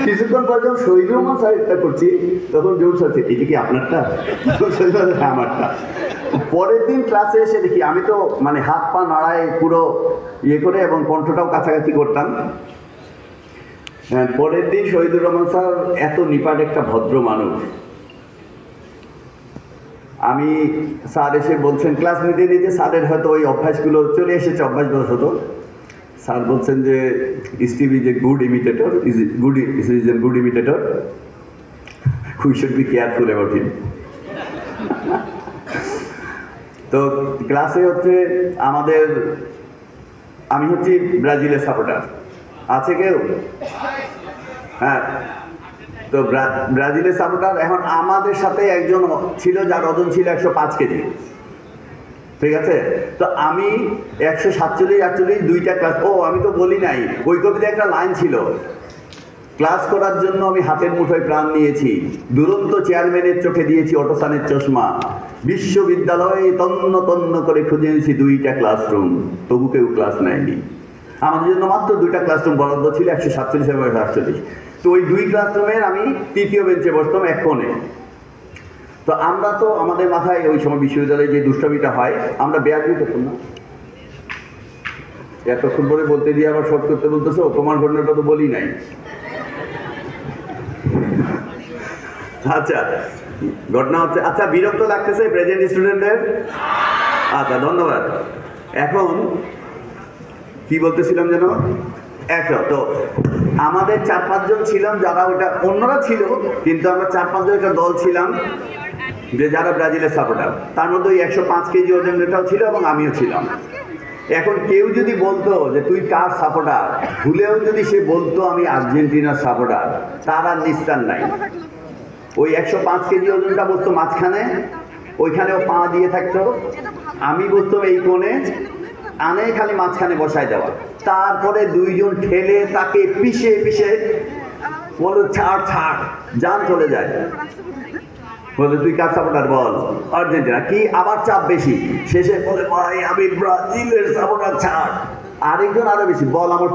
কিছুক্ষণ পর যখন শহীদ রহমান স্যারটা করছি তখন জোর সাথে এটা কি আপনারটা? হ্যাঁ আমারটা। পরের দিন ক্লাসে এসে দেখি আমি তো মানে হাত পা নাড়ায় পুরো ইয়ে করে এবং কণ্ঠটাও কাছাকাছি করতাম। পরের দিন শহীদুর রহমান স্যার এত নিপাট একটা ভদ্র মানুষ, আমি স্যার এসে বলছেন ক্লাস নিতে নিতে স্যারের হয়তো ওই অভ্যাসগুলো চলে এসেছে, অভ্যাসগুলো হতো। স্যার বলছেন যে Steve is a good imitator, is a good imitator, we should be careful about him. তো ক্লাসে হচ্ছে আমাদের, আমি হচ্ছি ব্রাজিলের সাপোর্টার, আছে কেউ? হ্যাঁ, তো ব্রাজিলের সাপোর্টার। এখন আমাদের সাথে একজন ছিল যার ওজন ছিল 105 কেজি, ঠিক আছে? তো আমি 147-48 দুইটা ক্লাস, আমি তো বলি নাই, ওই কবিতায় একটা লাইন ছিল, ক্লাস করার জন্য আমি হাতের মুঠোয় প্রাণ নিয়েছি, দুরন্ত চেয়ারম্যানের চোখে দিয়েছি অটোসানের চশমা, বিশ্ববিদ্যালয়ে তন্ন তন্ন করে খুঁজে এনেছি 2টা ক্লাসরুম, তবু কেউ ক্লাস নেয়নি। আমাদের জন্য মাত্র 2টা ক্লাসরুম বরাদ্দ ছিল, 147 এবং 148। তো ওই 2 ক্লাসরুমের আমি 3য় বেঞ্চে বসতাম এক কোণে। তো আমরা তো আমাদের মাথায় ওই সময় বিশ্ববিদ্যালয়ে যে দুষ্টামিটা হয়, আমরা বেয়াদবি করতাম না। এতক্ষণ পরে বলতে দিয়ে আবার শর্ট করতে বলতেছো, তোমার ঘটনাটা তো বলি নাই। আচ্ছা, ঘটনা হচ্ছে, আচ্ছা বিরক্ত লাগতেছে প্রেজেন্ট স্টুডেন্টদের? আচ্ছা ধন্যবাদ। এখন কি বলতেছিলাম যেন, তো আমাদের 4-5 জন ছিলাম যারা, ওইটা অন্যরা ছিল কিন্তু আমরা 4-5 জন একটা দল ছিলাম যে যারা ব্রাজিলের সাপোর্টার। তার মধ্যে ওই 105 কেজি ওজনেরটাও ছিল এবং আমিও ছিলাম। এখন কেউ যদি বলতো যে তুই কার সাপোর্টার, ভুলেও যদি সে বলতো আমি আর্জেন্টিনার সাপোর্টার, তার আর নিস্তার নাই। ওই 105 কেজি ওজনটা বসতো মাঝখানে, ওইখানেও পা দিয়ে থাকতো, আমি বসতাম এই কোণে, আনে খালি মাঝখানে বসায় দেওয়া। তারপরে 2 জন ঠেলে তাকে পিষে পিষে বলো ছাড় ছাড়, জান চলে যায়। বলে তুই কার সাপোর্টার বল? আর্জেন্টিনা। কি আবার চাপ বেশি, শেষে বলে ভাই আমি ব্রাজিলের সাপোর্টার, ছাড়। আরেকজন আরো বেশি, বল আমার